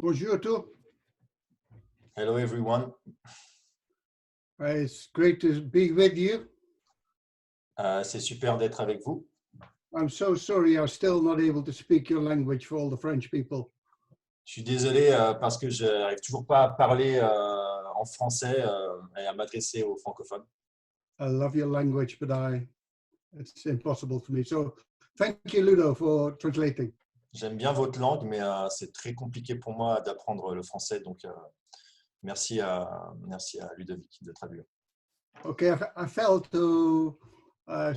Bonjour à tous. Hello everyone. It's great to be with you. C'est super d'être avec vous. I'm so sorry I'm still not able to speak your language for all the French people. Je suis désolé parce que je n'arrive toujours pas à parler en français et à m'adresser aux francophones. I love your language, but it's impossible for me. So thank you, Ludo, for translating. J'aime bien votre langue, mais c'est très compliqué pour moi d'apprendre le français. Donc, merci à Ludovic de traduire. Okay, I felt to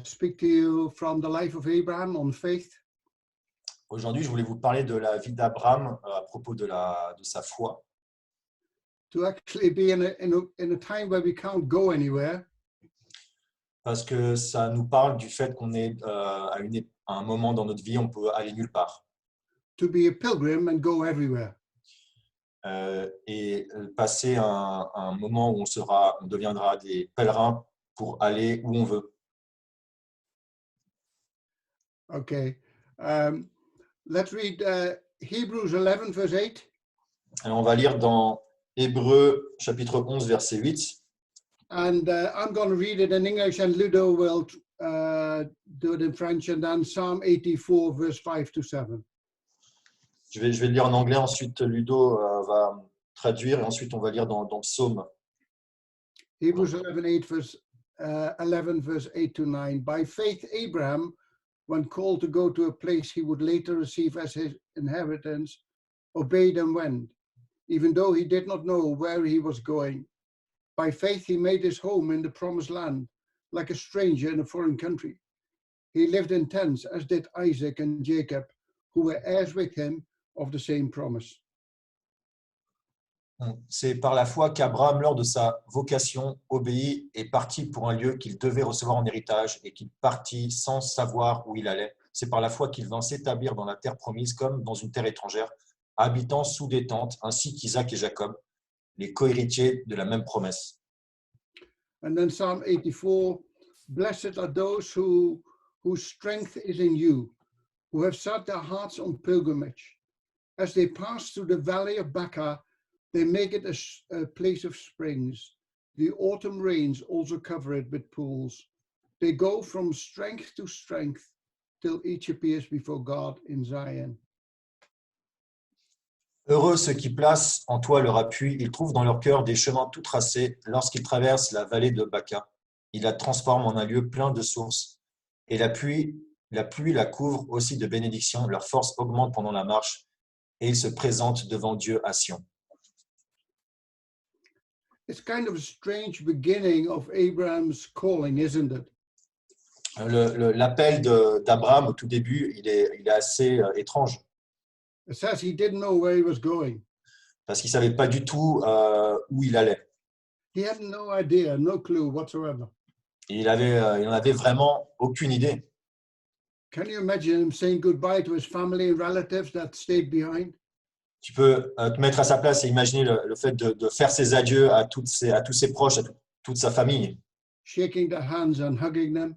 speak to you from the life of Abraham on faith. Aujourd'hui, je voulais vous parler de la vie d'Abraham à propos de sa foi. To actually be in a time where we can't go anywhere. Parce que ça nous parle du fait qu'on est à un moment dans notre vie, on peut aller nulle part. To be a pilgrim and go everywhere. Et passer un moment où on deviendra des pèlerins pour aller où on veut. Okay, let's read Hebrews 11, verse 8. Alors, on va lire dans Hébreux chapitre 11, verset 8. And I'm going to read it in English, and Ludo will do it in French, and then Psalm 84, verse 5 to 7. Je vais le lire en anglais, ensuite Ludo va traduire, et ensuite on va lire dans Psaume. Hebrews 11, verse 8 to 9. By faith, Abraham, when called to go to a place he would later receive as his inheritance, obeyed and went, even though he did not know where he was going. By faith, he made his home in the promised land, like a stranger in a foreign country. He lived in tents, as did Isaac and Jacob, who were heirs with him of the same promise. C'est par la foi qu'Abraham, lors de sa vocation, obéit et partit pour un lieu qu'il devait recevoir en héritage et qu'il partit sans savoir où il allait. C'est par la foi qu'il vint s'établir dans la terre promise comme dans une terre étrangère, habitant sous des tentes, ainsi qu'Isaac et Jacob, les co-héritiers de la même promesse. And then Psalm 84, blessed are those whose strength is in you, who have set their hearts on pilgrimage. As they pass through the valley of Baca, they make it a place of springs. The autumn rains also cover it with pools. They go from strength to strength till each appears before God in Zion. Heureux ceux qui placent en toi leur appui, ils trouvent dans leur cœur des chemins tout tracés lorsqu'ils traversent la vallée de Baca. Ils la transforment en un lieu plein de sources. Et la pluie la couvre aussi de bénédictions. Leur force augmente pendant la marche et ils se présentent devant Dieu à Sion. It's kind of a strange beginning of Abraham's calling, isn't it? L'appel d'Abraham au tout début, il est assez étrange. It says he didn't know where he was going. Parce qu'il ne savait pas du tout où il allait. He had no idea, no clue whatsoever. Et il n'en avait vraiment aucune idée. Can you imagine him saying goodbye to his family and relatives that stayed behind? Tu peux te mettre à sa place et imaginer le fait de faire ses adieux à tous ses proches, à toute sa famille. Shaking their hands and hugging them.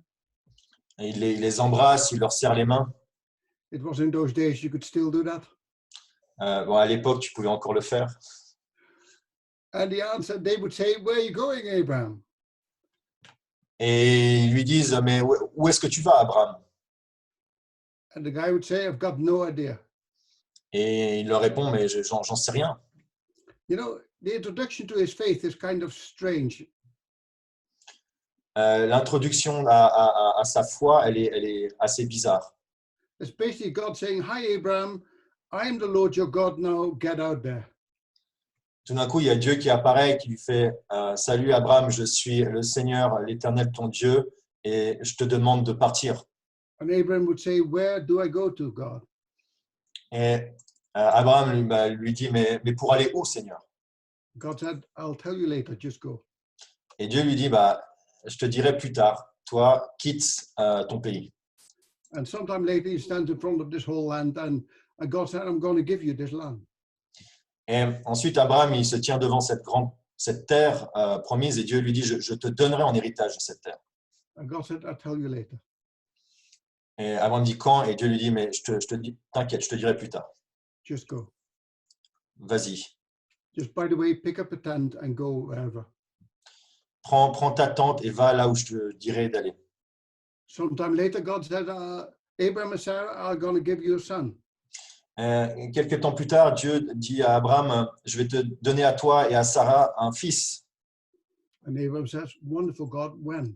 Et il les embrasse, il leur serre les mains. It was in those days you could still do that. Bon, à l'époque, tu pouvais encore le faire. And the answer, they would say, where are you going, Abraham? Et ils lui disent, mais où est-ce que tu vas, Abraham? And the guy would say, I've got no idea. Et il leur répond, mais j'en sais rien. You know, the introduction to his faith is kind of strange. L'introduction à sa foi, elle est assez bizarre. It's basically God saying, hi, Abraham, I am the Lord your God, now get out there. Tout d'un coup, il y a Dieu qui apparaît et qui lui fait salut Abraham, je suis le Seigneur, l'Éternel ton Dieu, et je te demande de partir. And Abraham would say, where do I go to, God? Et Abraham lui dit mais pour aller où, Seigneur? God said, I'll tell you later, just go. Et Dieu lui dit je te dirai plus tard, toi quitte ton pays. And sometime later, he stands in front of this whole land, and God said, I'm going to give you this land. Et ensuite, Abraham, il se tient devant cette terre promise et Dieu lui dit, je te donnerai en héritage cette terre. And God said, I'll tell you later. Et Abraham dit quand? Et Dieu lui dit, mais je te dis, t'inquiète, je te dirai plus tard. Just go. vas-y. Just by the way, pick up a tent and go wherever. Prends ta tente et va là où je te dirai d'aller. Sometime later, God said, Abraham and Sarah are going to give you a son. Quelques temps plus tard, Dieu dit à Abraham, je vais te donner à toi et à Sarah un fils. And Abraham says, wonderful God, when?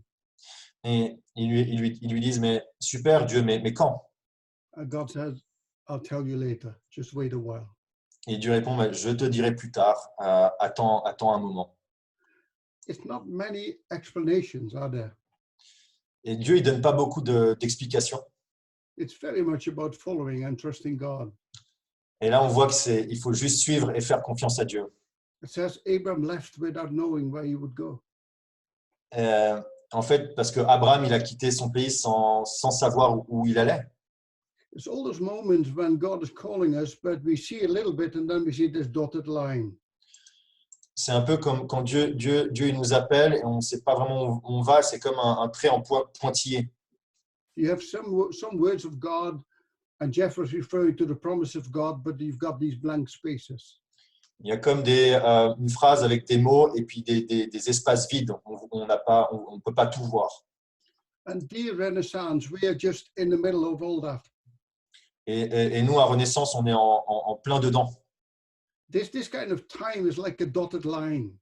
Et ils lui disent, mais super Dieu, mais quand? And God says, I'll tell you later. Just wait a while. Et Dieu répond, mais je te dirai plus tard, attends un moment. It's not many explanations, are there? Et Dieu, il donne pas beaucoup d'explications. It's very much about following and trusting God. Et là, on voit il faut juste suivre et faire confiance à Dieu. It says Abraham left without knowing where he would go. En fait, parce que Abraham, il a quitté son pays sans savoir où il allait. It's all those moments when God is calling us, but we see a little bit and then we see this dotted line. C'est un peu comme quand Dieu il nous appelle et on ne sait pas vraiment où on va, c'est comme un trait en pointillé. You have some words of God, and Jeff was referring to the promise of God, but you've got these blank spaces. Il y a comme une phrase avec des mots et puis des espaces vides. On ne peut pas tout voir. And dear Renaissance, we are just in the middle of all that. Et nous, à Renaissance, on est en plein dedans. This kind of time is like a dotted line.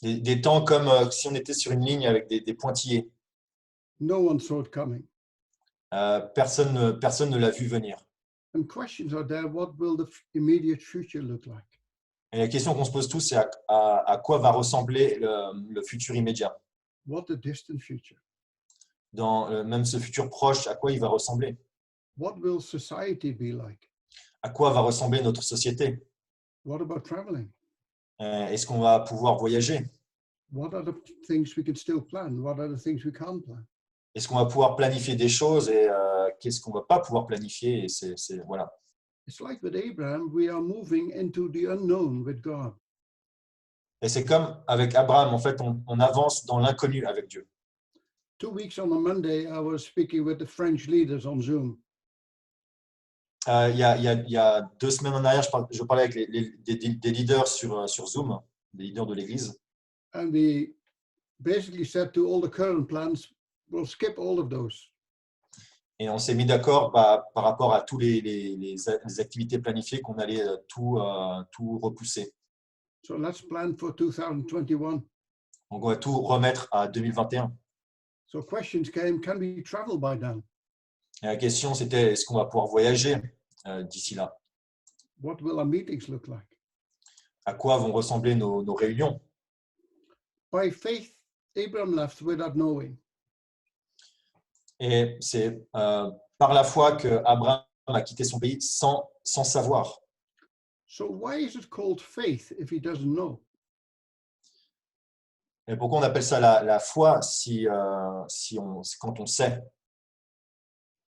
Des temps comme si on était sur une ligne avec des pointillés. No one saw it coming. Personne ne l'a vu venir. And questions are there, what will the immediate future look like? Et la question qu'on se pose tous, c'est à quoi va ressembler le futur immédiat. What the distant future? Dans même ce futur proche, à quoi il va ressembler? What will society be like? À quoi va ressembler notre société? What about traveling? Est-ce qu'on va pouvoir voyager? What are the things we can still plan? What are the things we can't plan? Est-ce qu'on va pouvoir planifier des choses et qu'est-ce qu'on ne va pas pouvoir planifier? Et voilà. It's like with Abraham, we are moving into the unknown with God. Et c'est comme avec Abraham, en fait, on avance dans l'inconnu avec Dieu. 2 weeks on a Monday, I was speaking with the French leaders on Zoom. Il y a 2 semaines en arrière, je parlais avec des leaders sur Zoom, des leaders de l'Église. And we basically said to all the current plans, we'll skip all of those. Et on s'est mis d'accord par rapport à toutes les activités planifiées qu'on allait tout repousser. So let's plan for 2021. Donc, on va tout remettre à 2021. So questions came, can we travel by then? Et la question, c'était, est-ce qu'on va pouvoir voyager d'ici là? What will our meetings look like? À quoi vont ressembler nos réunions? By faith, Abraham left without knowing. Et c'est par la foi que Abraham a quitté son pays sans savoir. So why is it called faith if he doesn't know? Et pourquoi on appelle ça la foi quand on sait?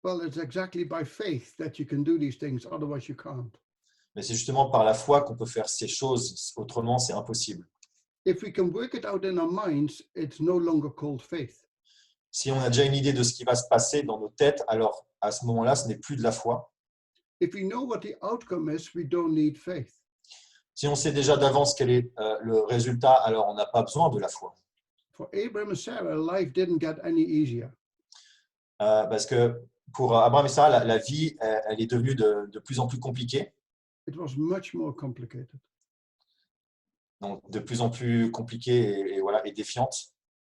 Well, it's exactly by faith that you can do these things, otherwise you can't. Mais c'est justement par la foi qu'on peut faire ces choses, autrement c'est impossible. If we can work it out in our minds, it's no longer called faith. Si on a déjà une idée de ce qui va se passer dans nos têtes, alors à ce moment-là, ce n'est plus de la foi. If we know what the outcome is, we don't need faith. Si on sait déjà d'avance quel est le résultat, alors on n'a pas besoin de la foi. For Abraham and Sarah, life didn't get any easier. Parce que pour Abraham et Sarah, la vie, elle est devenue de plus en plus compliquée. It was much more complicated. Donc de plus en plus compliquée et défiante.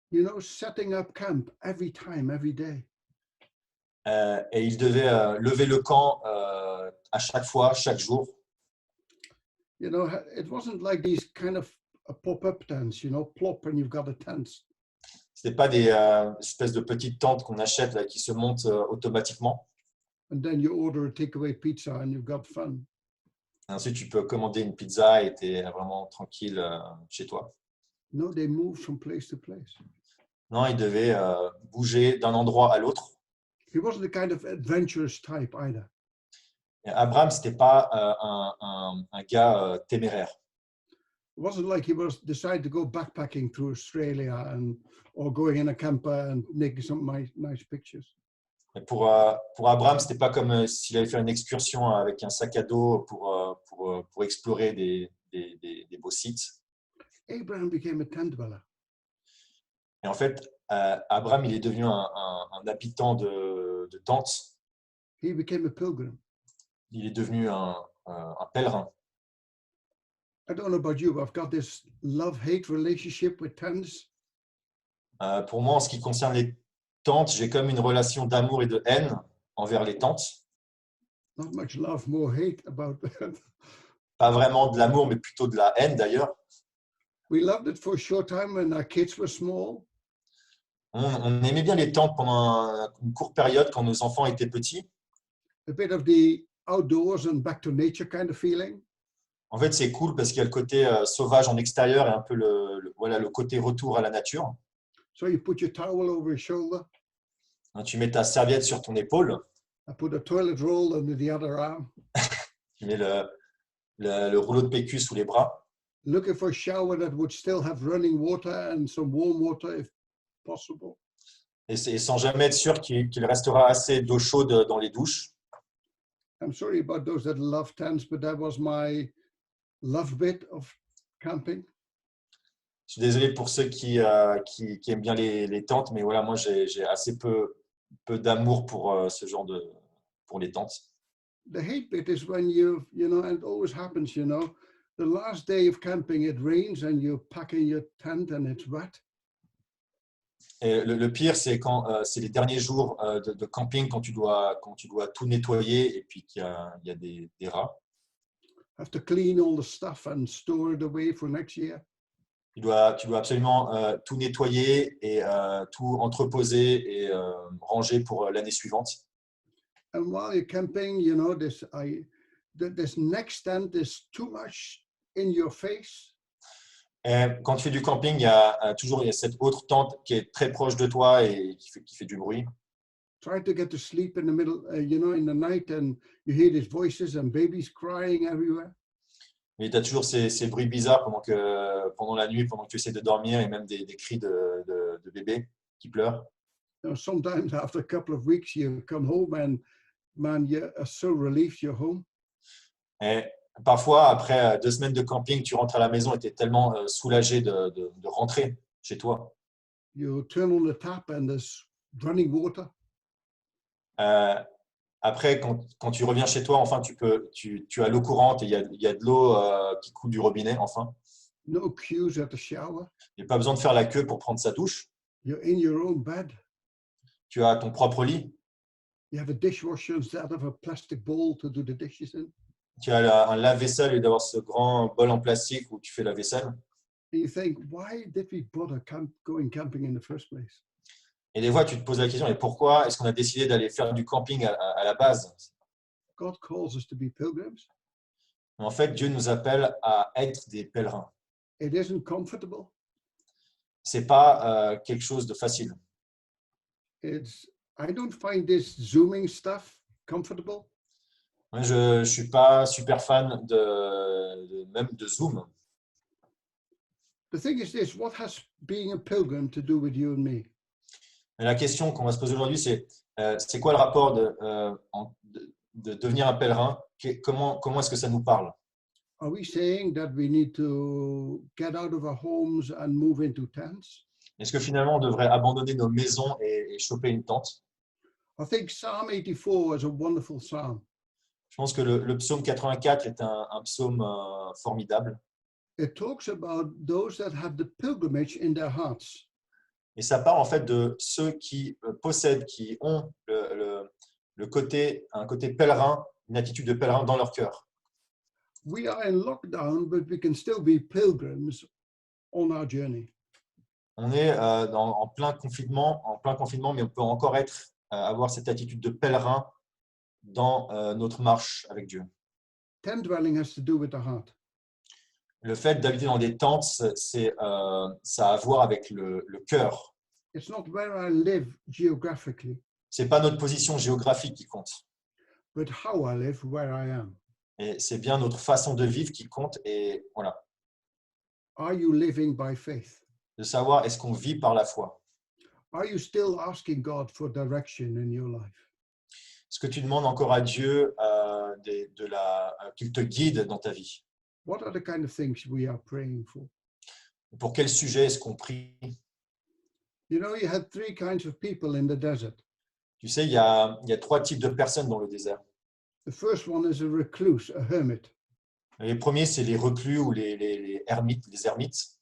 You know, setting up camp every time, every day. Et ils devaient lever le camp à chaque fois, chaque jour. You know, it wasn't like these kind of pop-up tents, you know, plop and you've got a tent. C'était pas des espèces de petites tentes qu'on achète là, qui se montent automatiquement. And then you order a takeaway pizza and you've got fun. Et ensuite, tu peux commander une pizza et tu es vraiment tranquille chez toi. No, they moved from place to place. Non, ils devaient bouger d'un endroit à l'autre. He wasn't the kind of adventurous type either. Et Abraham, c'était pas un gars téméraire. It wasn't like he was decided to go backpacking through Australia or going in a camper and making some nice pictures. Et pour Abraham, c'était pas comme s'il allait faire une excursion avec un sac à dos pour explorer des beaux sites. Abraham became a tent dweller. Et en fait, Abraham, il est devenu un habitant de tente. He became a pilgrim. Il est devenu un pèlerin. I don't know about you, but I've got this love-hate relationship with tents. Pour moi, en ce qui concerne les tentes, j'ai comme une relation d'amour et de haine envers les tentes. Not much love, more hate about that. Pas vraiment de l'amour, mais plutôt de la haine d'ailleurs. We loved it for a short time when our kids were small. On aimait bien les tentes pendant une courte période quand nos enfants étaient petits. A bit of the outdoors and back to nature kind of feeling. En fait, c'est cool parce qu'il y a le côté sauvage en extérieur et un peu voilà, le côté retour à la nature. So you put your towel over your shoulder. Tu mets ta serviette sur ton épaule, I put a toilet roll under the other arm. tu mets le rouleau de PQ sous les bras. Looking for a shower that would still have running water and some warm water if possible. Et sans jamais être sûr qu'il restera assez d'eau chaude dans les douches. I'm sorry about those that love tents, but that was my love bit of camping. Je suis désolé pour ceux qui aiment bien les tentes, mais voilà, moi j'ai assez peu d'amour pour ce genre pour les tentes. The hate bit is when you know, and it always happens, you know, the last day of camping, it rains and you're packing your tent and it's wet. Et le pire, c'est quand c'est les derniers jours de camping quand tu dois tout nettoyer et puis qu'il y a des rats. Have to clean all the stuff and store it away for next year. Tu dois absolument tout nettoyer et tout entreposer et ranger pour l'année suivante. And while you're camping, you know, this next tent is too much in your face. Et quand tu fais du camping, il y a cette autre tente qui est très proche de toi et qui fait du bruit. Try to get to sleep in the middle, you know, in the night, and you hear these voices and babies crying everywhere. Mais tu as toujours ces bruits bizarres pendant la nuit, pendant que tu essaies de dormir, et même des cris de bébés qui pleurent. You know, sometimes after a couple of weeks, you come home and man, you're so relieved you're home. Et parfois, après 2 semaines de camping, tu rentres à la maison et tu es tellement soulagé de rentrer chez toi. You turn on the tap and there's running water. Après, quand tu reviens chez toi, enfin, tu as l'eau courante et il y a de l'eau qui coule du robinet, enfin. No queues at the shower. Il n'y a pas besoin de faire la queue pour prendre sa douche. You're in your own bed. Tu as ton propre lit. You have a dishwasher instead of a plastic bowl to do the dishes in. Tu as un lave-vaisselle au lieu d'avoir ce grand bol en plastique où tu fais la vaisselle. And you think, why did we bother going camping in the first place? Et des fois, tu te poses la question, mais pourquoi est-ce qu'on a décidé d'aller faire du camping à la base? God calls us to be pilgrims. En fait, Dieu nous appelle à être des pèlerins. It isn't comfortable. Ce n'est pas quelque chose de facile. I don't find this Zooming stuff comfortable. Moi, je ne suis pas super fan même de Zoom. The thing is this, what has being a pilgrim to do with you and me? Et la question qu'on va se poser aujourd'hui, c'est quoi le rapport de devenir un pèlerin? Comment est-ce que ça nous parle? Are we saying that we need to get out of our homes and move into tents? Est-ce que finalement, on devrait abandonner nos maisons et choper une tente? I think Psalm 84 is a wonderful psalm. Je pense que le psaume 84 est un psaume formidable. It talks about those that have the pilgrimage in their hearts. Et ça parle en fait de ceux qui possèdent, qui ont un côté pèlerin, une attitude de pèlerin dans leur cœur. We are in lockdown, but we can still be pilgrims on our journey. On est en plein confinement, mais on peut encore avoir cette attitude de pèlerin dans notre marche avec Dieu. Tent dwelling has to do with the heart. Le fait d'habiter dans des tentes, ça a à voir avec le cœur. It's not where I live geographically, C'est pas notre position géographique qui compte, but how I live where I am. et c'est bien notre façon de vivre qui compte. Et voilà, Are you living by faith? de savoir est-ce qu'on vit par la foi. Are you still asking God for direction in your life? Est-ce que tu demandes encore à Dieu qu'il te guide dans ta vie? What are the kind of things we are praying for? Pour quel sujet est-ce qu'on prie? You know, you had three kinds of people in the desert. Tu sais, il y a trois types de personnes dans le désert. The first one is a recluse, a hermit. Les premiers, c'est les reclus ou les ermites, les ermites.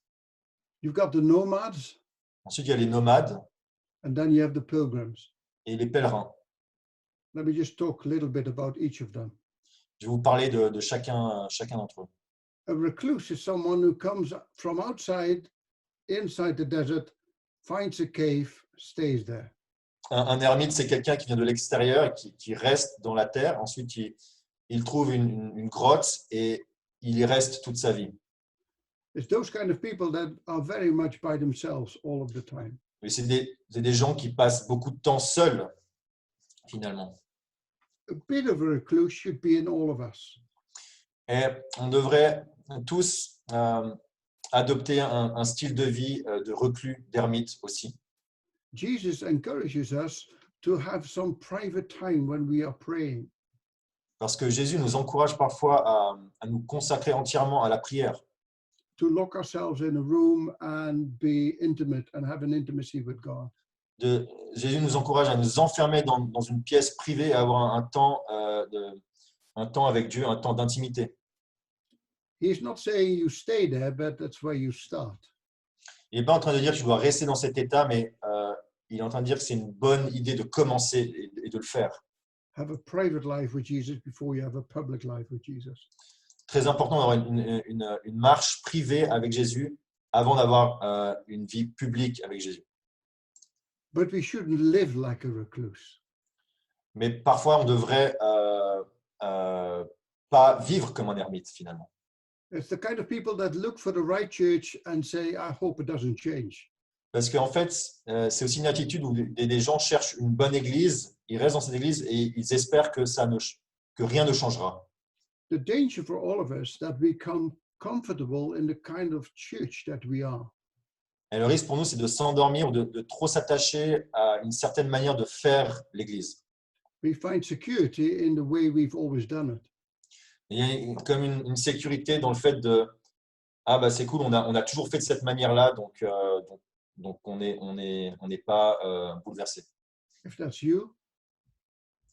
You've got the nomads, Ensuite, il y a les nomades and then you have the pilgrims. et les pèlerins. Let me just talk a little bit about each of them. Je vais vous parler de chacun d'entre eux. A recluse is someone who comes from outside, inside the desert, finds a cave, stays there. Un ermite, c'est quelqu'un qui vient de l'extérieur et qui reste dans la terre. Ensuite, il trouve une grotte et il y reste toute sa vie. It's those kind of people that are very much by themselves all of the time. Mais c'est des gens qui passent beaucoup de temps seuls, finalement. A bit of a recluse should be in all of us. Et on devrait tous adopter un style de vie de reclus, d'ermite aussi. Jesus encourages us to have some private time when we are praying. Parce que Jésus nous encourage parfois à nous consacrer entièrement à la prière, To lock ourselves in a room and be intimate and have an intimacy with God. Jésus nous encourage à nous enfermer dans une pièce privée et à avoir un temps avec Dieu, un temps d'intimité. He's not saying you stay there, but that's where you start. Il n'est pas en train de dire que tu dois rester dans cet état, mais il est en train de dire que c'est une bonne idée de commencer et de le faire. Have a private life with Jesus before you have a public life with Jesus. Très important d'avoir une marche privée avec Jésus avant d'avoir une vie publique avec Jésus. But we shouldn't live like a recluse. Mais parfois, on devrait pas vivre comme un ermite, finalement. It's the kind of people that look for the right church and say, I hope it doesn't change. Parce qu'en fait, c'est aussi une attitude où des gens cherchent une bonne église, ils restent dans cette église et ils espèrent que rien ne changera. The danger for all of us that we become comfortable in the kind of church that we are. Et le risque pour nous, c'est de s'endormir ou de trop s'attacher à une certaine manière de faire l'église. We find security in the way we've always done it. Il y a comme une sécurité dans le fait de « Ah, bah, c'est cool, on a toujours fait de cette manière-là, donc on n'est pas bouleversé. » If that's you,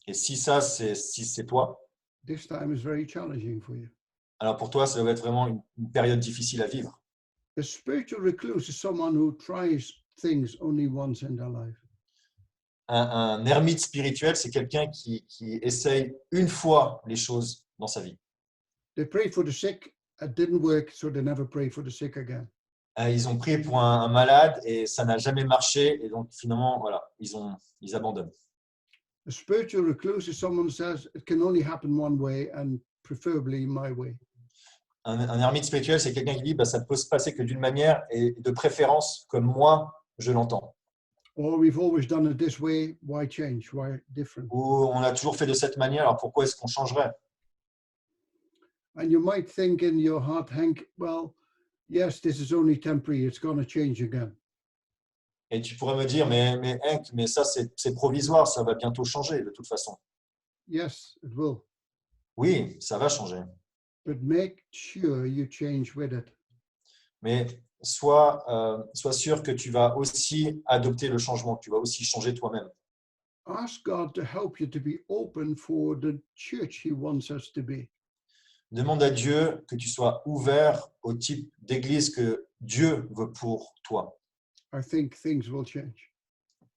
Et si c'est toi, this time is very challenging for you. alors pour toi, ça va être vraiment une période difficile à vivre. A spiritual recluse is someone who tries things only once in their life. Un ermite spirituel, c'est quelqu'un qui essaye une fois les choses dans sa vie. They prayed for the sick, it didn't work, so they never pray for the sick again. Ils ont prié pour un malade et ça n'a jamais marché. Et donc, finalement, voilà, ils abandonnent. A spiritual recluse is someone who says it can only happen one way and preferably my way. Un ermite spirituel, c'est quelqu'un qui dit bah, ça ne peut se passer que d'une manière et de préférence comme moi, je l'entends. Or we've always done it this way, why change? Why different? Ou on a toujours fait de cette manière, alors pourquoi est-ce qu'on changerait? And you might think in your heart, Hank, well, yes, this is only temporary, it's going to change again. Et tu pourrais me dire, mais Hank, mais ça c'est provisoire, ça va bientôt changer de toute façon. Yes, it will. Oui, ça va changer. But make sure you change with it. Mais sois sûr que tu vas aussi adopter le changement, que tu vas aussi changer toi-même. Ask God to help you to be open for the church He wants us to be. Demande à Dieu que tu sois ouvert au type d'église que Dieu veut pour toi. I think things will change.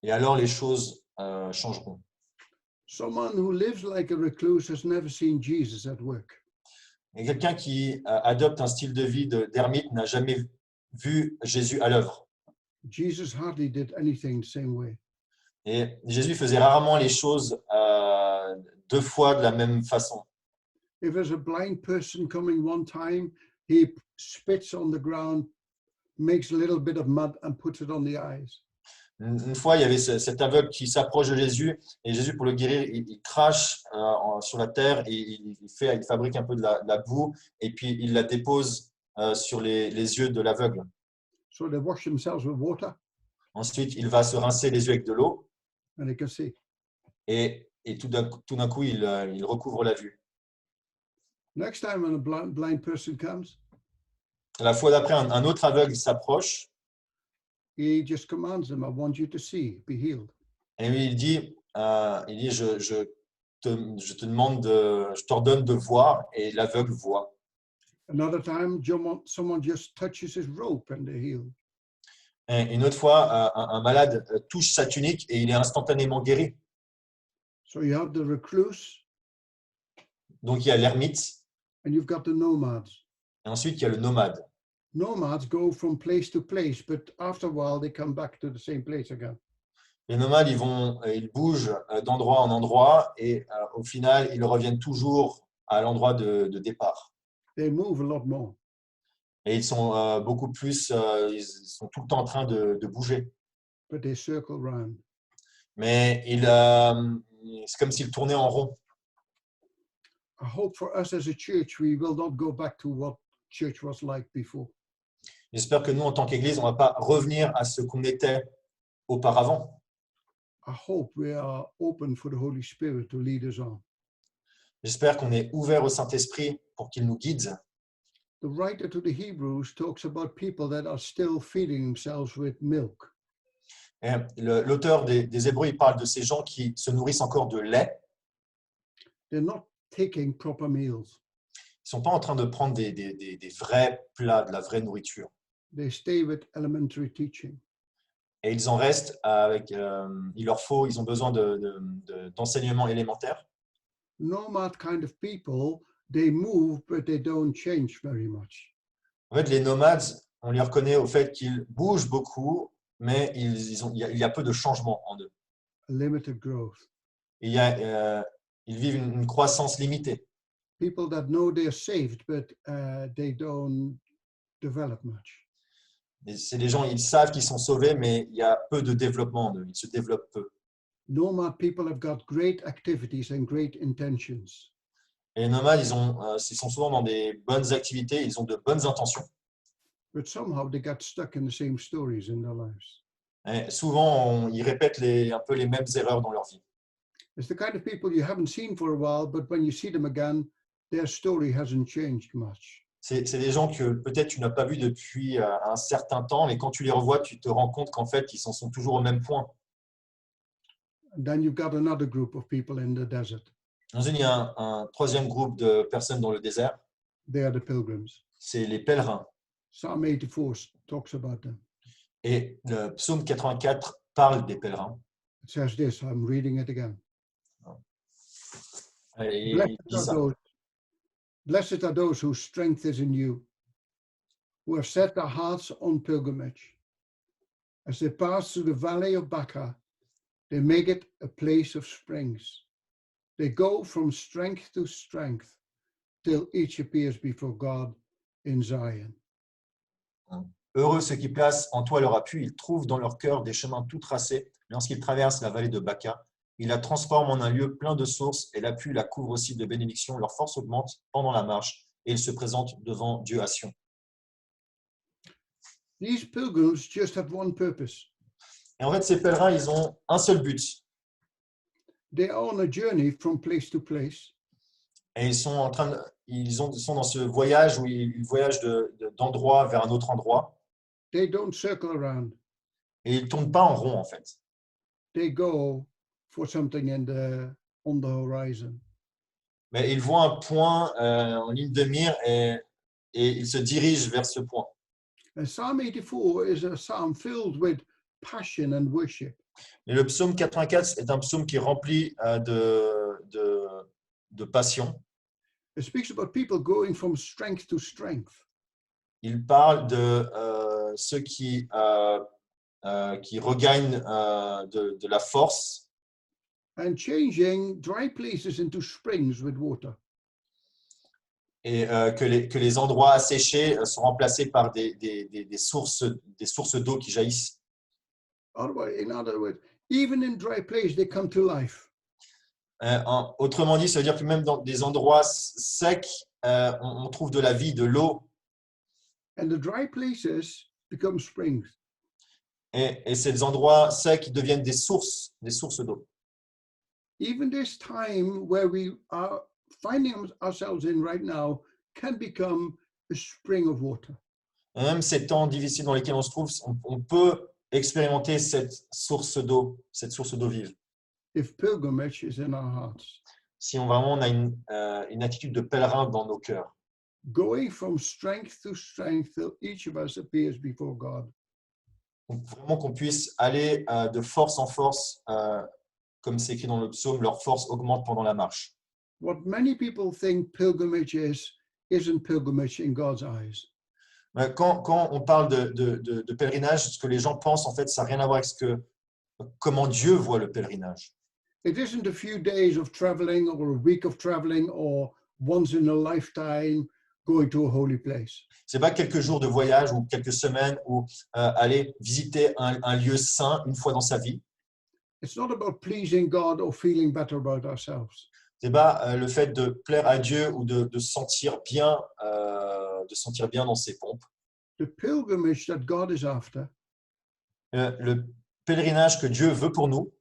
Et alors les choses changeront. Someone who lives like a recluse has never seen Jesus at work. Et quelqu'un qui adopte un style de vie d'ermite n'a jamais vu Jésus à l'œuvre. Jesus hardly did anything the same way. Et Jésus faisait rarement les choses deux fois de la même façon. If there's a blind person coming one time, he spits on the ground, makes a little bit of mud and puts it on the eyes. Une fois, il y avait cet aveugle qui s'approche de Jésus et Jésus, pour le guérir, il crache sur la terre et il fabrique un peu de la boue et puis il la dépose sur les yeux de l'aveugle. So they wash themselves with water Ensuite, il va se rincer les yeux avec de l'eau and they can see. et et tout d'un coup, il recouvre la vue. Next time when a blind person comes, La fois d'après, un autre aveugle s'approche he just commands them, I want you to see, be healed. et lui, il dit je te demande je t'ordonne de voir, et l'aveugle voit. Another time, someone just touches his rope and they're healed. Et une autre fois, un malade touche sa tunique et il est instantanément guéri. So you have the recluse Donc il y a l'ermite and you've got the nomads. et ensuite il y a le nomade. Nomads go from place to place, but after a while they come back to the same place again. Les nomades, ils bougent d'endroit en endroit et au final, ils reviennent toujours à l'endroit de départ. They move a lot more. Et ils sont beaucoup plus, ils sont tout le temps en train de bouger. But they circle round. Mais c'est comme s'ils tournaient en rond. I hope for us as a church, we will not go back to what church was like before. J'espère que nous, en tant qu'Église, on ne va pas revenir à ce qu'on était auparavant. I hope we are open for the Holy Spirit to lead us on. J'espère qu'on est ouvert au Saint-Esprit pour qu'il nous guide. The writer to the Hebrews talks about people that are still feeding themselves with milk. Et l'auteur des Hébreux, il parle de ces gens qui se nourrissent encore de lait. They're not taking proper meals. Ils ne sont pas en train de prendre des vrais plats, de la vraie nourriture. They stay with elementary teaching. Et ils en restent avec, ils ont besoin d'enseignements élémentaires. Nomad kind of people, they move, but they don't change very much. En fait, les nomades, on les reconnaît au fait qu'ils bougent beaucoup, mais il y a peu de changements en eux. Limited growth. Ils vivent une croissance limitée. People that know they're saved, but they don't develop much. C'est des gens, ils savent qu'ils sont sauvés, mais il y a peu de développement en eux. Ils se développent peu. Nomad people have got great activities and great intentions. Et les nomades, ils sont souvent dans des bonnes activités, ils ont de bonnes intentions. But somehow they got stuck in the same stories in their lives. Et souvent, ils répètent un peu les mêmes erreurs dans leur vie. It's the kind of people you haven't seen for a while, but when you see them again, their story hasn't changed much. C'est des gens que peut-être tu n'as pas vus depuis un certain temps, mais quand tu les revois, tu te rends compte qu'en fait, ils sont toujours au même point. And then you've got another group of people in the desert. Ensuite, il y a un troisième groupe de personnes dans le désert, They are the pilgrims. c'est les pèlerins. Psalm 84 talks about them. Et le psaume 84 parle des pèlerins. It says this, I'm reading it again. Et il dit ça. Blessed are those whose strength is in you, who have set their hearts on pilgrimage. As they pass through the valley of Baca, they make it a place of springs. They go from strength to strength till each appears before God in Zion. Heureux ceux qui placent en toi leur appui, ils trouvent dans leur cœur des chemins tout tracés. Lorsqu'ils traversent la vallée de Baca, ils la transforment en un lieu plein de sources et la pluie la couvre aussi de bénédictions. Leur force augmente pendant la marche et ils se présentent devant Dieu à Sion. These pilgrims just have one purpose. Et en fait, ces pèlerins, ils ont un seul but. They are on a journey from place to place. Et ils sont dans ce voyage où ils voyagent d'endroit vers un autre endroit. They don't circle around. Et ils ne tournent pas en rond, en fait. They go for something on the horizon. Mais ils voient un point en ligne de mire et ils se dirigent vers ce point. And Psalm 84 is a psalm filled with passion and worship. Et le psaume 84 est un psaume qui est rempli de passion. It speaks about people going from strength to strength. Il parle de ceux qui regagnent de la force And changing dry places into springs with water. et que les endroits asséchés sont remplacés par des sources d'eau qui jaillissent. In other words, even in dry places, they come to life. Autrement dit, ça veut dire que même dans des endroits secs, on trouve de la vie, de l'eau. And the dry places become springs. Et ces endroits secs deviennent des sources d'eau. Even this time where we are finding ourselves in right now can become a spring of water. Et même ces temps difficiles dans lesquels on se trouve, on peut expérimenter cette source d'eau vive. If pilgrimage is in our hearts, Si vraiment on a une attitude de pèlerin dans nos cœurs, going from strength to strength till each of us appears before God. donc vraiment qu'on puisse aller de force en force, comme c'est écrit dans le psaume, leur force augmente pendant la marche. What many people think pilgrimage is, isn't pilgrimage in God's eyes. Quand on parle de pèlerinage, ce que les gens pensent, en fait, ça n'a rien à voir avec comment Dieu voit le pèlerinage. It isn't a few days of traveling or a week of traveling or once in a lifetime going to a holy place. Ce n'est pas quelques jours de voyage ou quelques semaines ou aller visiter un lieu saint une fois dans sa vie. It's not about pleasing God or feeling better about ourselves. Ce n'est pas le fait de plaire à Dieu ou de se sentir bien dans ses pompes. The pilgrimage that God is after Le pèlerinage que Dieu veut pour nous,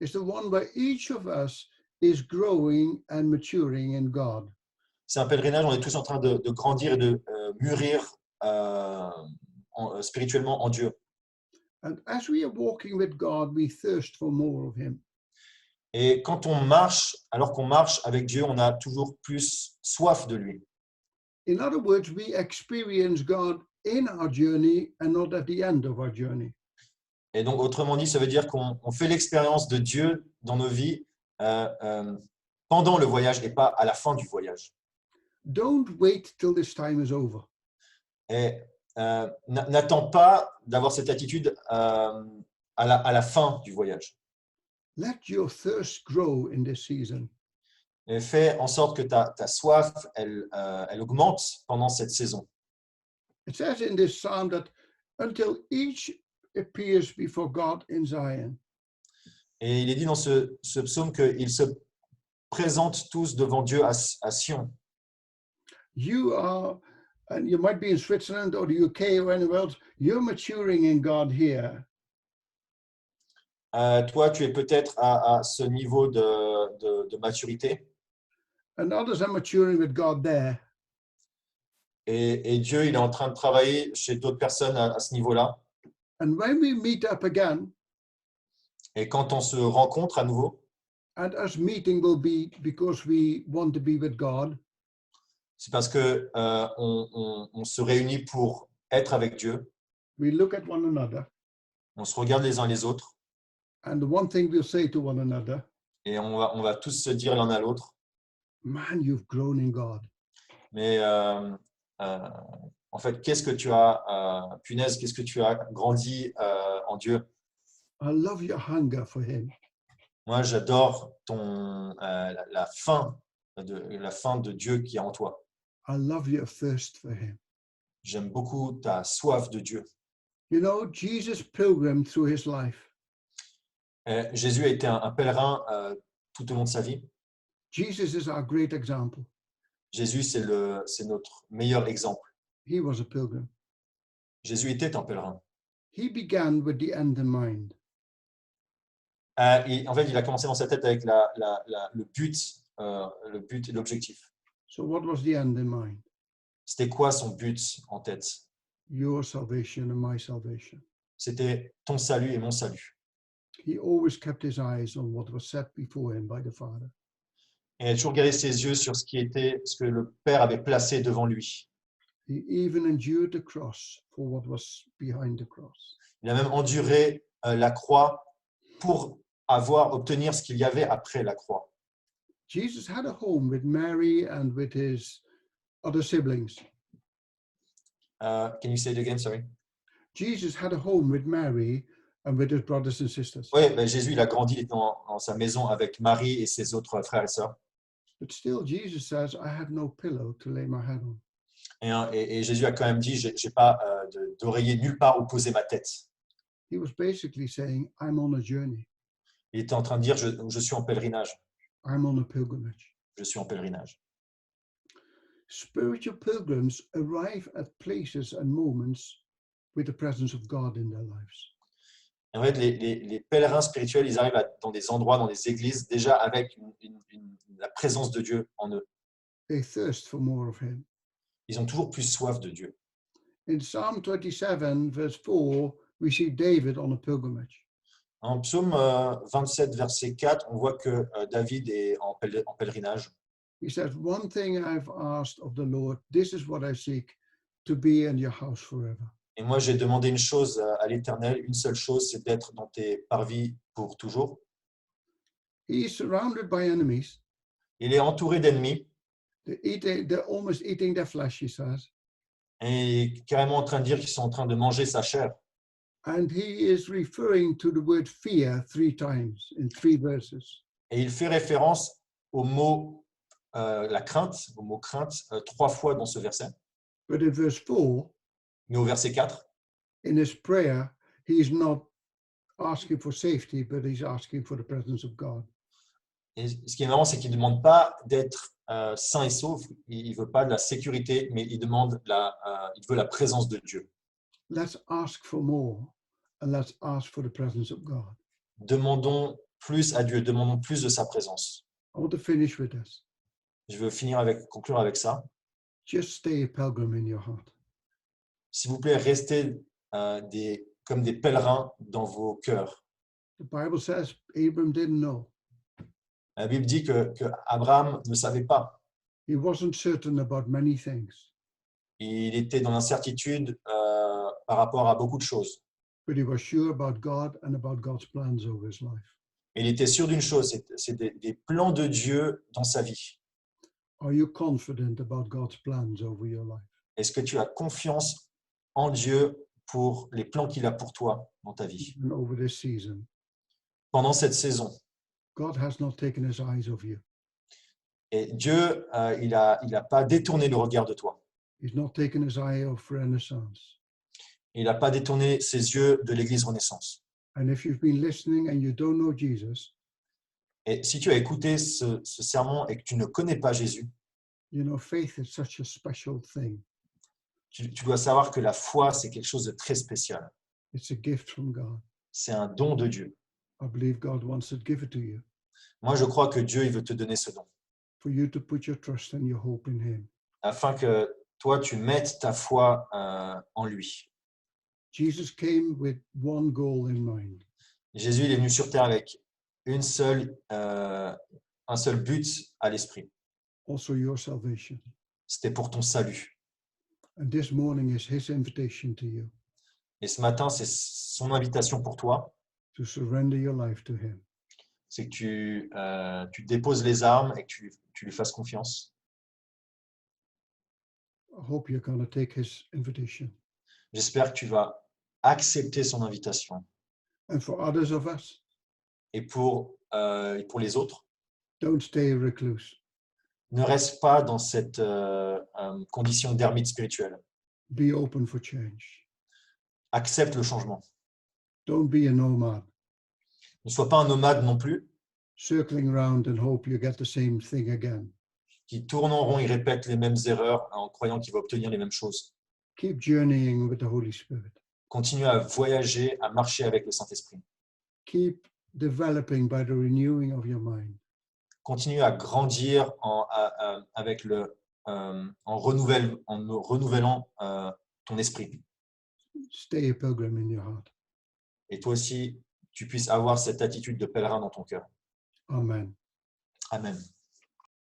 is the one where each of us is growing and maturing in God. c'est un pèlerinage où on est tous en train de grandir et de mûrir spirituellement en Dieu. And as we are walking with God, we thirst for more of Him. Et quand on marche, alors qu'on marche avec Dieu, on a toujours plus soif de lui. In other words, we experience God in our journey and not at the end of our journey. Et donc, autrement dit, ça veut dire qu'on fait l'expérience de Dieu dans nos vies pendant le voyage et pas à la fin du voyage. Don't wait till this time is over. Et n'attends pas d'avoir cette attitude à la fin du voyage. Let your thirst grow in this season. Et fais en sorte que ta soif, elle augmente pendant cette saison. It says in this psalm that until each appears before God in Zion. Et il est dit dans ce psaume qu'ils se présentent tous devant Dieu à Sion. You are, and you might be in Switzerland or the UK or anywhere else, you're maturing in God here. Toi, tu es peut-être à ce niveau de maturité. And others are maturing with God there. Et Dieu, il est en train de travailler chez d'autres personnes à ce niveau-là. And when we meet up again, Et quand on se rencontre à nouveau, and us meeting will be because we want to be with God, c'est parce que on se réunit pour être avec Dieu. we look at one another, On se regarde les uns les autres and the one thing we'll say to one another, et on va tous se dire l'un à l'autre. man, you've grown in God. Mais en fait, qu'est-ce que tu as, punaise, qu'est-ce que tu as grandi en Dieu? I love your hunger for Him. Moi, j'adore la faim de Dieu qui est en toi. I love your thirst for Him. J'aime beaucoup ta soif de Dieu. You know, Jesus pilgrimed through His life. Jésus a été un pèlerin tout au long de sa vie. Jesus is our great example. Jésus, c'est notre meilleur exemple. He was a pilgrim. Jésus était un pèlerin. He began with the end in mind. En fait, il a commencé dans sa tête avec le but et l'objectif. So what was the end in mind? C'était quoi son but en tête? Your salvation and my salvation. C'était ton salut et mon salut. He always kept his eyes on what was set before him by the Father. Et il a toujours gardé ses yeux sur ce que le Père avait placé devant lui. He even endured the cross for what was behind the cross. Il a même enduré la croix pour obtenir ce qu'il y avait après la croix. Jesus had a home with Mary and with his other siblings. Can you say it again, sorry? Jesus had a home with Mary and with his brothers and sisters. Oui, ben Jésus, il a grandi dans sa maison avec Marie et ses autres frères et sœurs. But still, Jesus says, I have no pillow to lay my head on. Et Jésus a quand même dit, j'ai pas d'oreiller nulle part où poser ma tête. He was basically saying, I'm on a journey. Il était en train de dire, je suis en pèlerinage. I'm on a pilgrimage. Je suis en pèlerinage. Spiritual pilgrims arrive at places and moments with the presence of God in their lives. Et en fait, les pèlerins spirituels, ils arrivent dans des endroits, dans des églises, déjà avec la présence de Dieu en eux. They thirst for more of him. Ils ont toujours plus soif de Dieu. In Psalm 27, verse 4, we see David on a pilgrimage. En psaume 27, verset 4, on voit que David est en pèlerinage. He says, "One thing I've asked of the Lord, this is what I seek, to be in your house forever." Et moi, j'ai demandé une chose à l'Éternel, une seule chose, c'est d'être dans tes parvis pour toujours. He is surrounded by enemies. Il est entouré d'ennemis They're almost eating their flesh, he says. et il est carrément en train de dire qu'ils sont en train de manger sa chair. And he is referring to the word fear 3 times in 3 verses. Et il fait référence au mot la crainte, au mot crainte, 3 fois dans ce verset. But in verse 4, Mais au verset 4, in his prayer, he is not asking for safety, but he's asking for the presence of God. et ce qui est marrant, c'est qu'il ne demande pas d'être sain et sauf, il ne veut pas de la sécurité, mais il veut la présence de Dieu. Let's ask for more, and let's ask for the presence of God. Demandons plus à Dieu, demandons plus de sa présence. I want to finish with this. Je veux conclure avec ça. Just stay a pilgrim in your heart. S'il vous plaît, restez comme des pèlerins dans vos cœurs. The Bible says Abram didn't know. La Bible dit que Abraham ne savait pas. He wasn't certain about many things, Il était dans l'incertitude par rapport à beaucoup de choses. but he was sure about God and about God's plans over his life. Mais il était sûr d'une chose, c'est des plans de Dieu dans sa vie. Are you confident about God's plans over your life? Est-ce que tu as confiance en Dieu pour les plans qu'il a pour toi dans ta vie? And over this season, Pendant cette saison, God has not taken his eyes off you. et Dieu, il n'a pas détourné le regard de toi. He's not taken his eye off Renaissance. Il n'a pas détourné ses yeux de l'Église Renaissance. And if you've been listening and you don't know Jesus, Et si tu as écouté ce sermon et que tu ne connais pas Jésus, you know, faith is such a special thing. tu dois savoir que la foi, c'est quelque chose de très spécial. It's a gift from God. C'est un don de Dieu. I believe God wants to give it to you, Moi, je crois que Dieu, il veut te donner ce don, for you to put your trust and your hope in him. afin que toi, tu mettes ta foi en lui. Jesus came with one goal in mind. Jésus, il est venu sur terre avec un seul but à l'esprit. Also your salvation. C'était pour ton salut. And this morning is his invitation to you Et ce matin, c'est son invitation pour toi, to surrender your life to him. c'est que tu déposes les armes et que tu lui fasses confiance. I hope you're going to take his invitation. J'espère que tu vas accepter son invitation. And for others of us, Et pour les autres, don't stay a recluse. ne reste pas dans cette condition d'ermite spirituelle. Be open for change. Accepte le changement. Don't be a nomad, Ne sois pas un nomade non plus, circling around and hope you get the same thing again. qui tourne en rond et répète les mêmes erreurs en croyant qu'il va obtenir les mêmes choses. Keep journeying with the Holy Spirit. Continue à voyager, à marcher avec le Saint-Esprit. Keep developing by the renewing of your mind. Continue à grandir en renouvelant ton esprit. Stay a pilgrim in your heart. Et toi aussi, tu puisses avoir cette attitude de pèlerin dans ton cœur. Amen. Amen.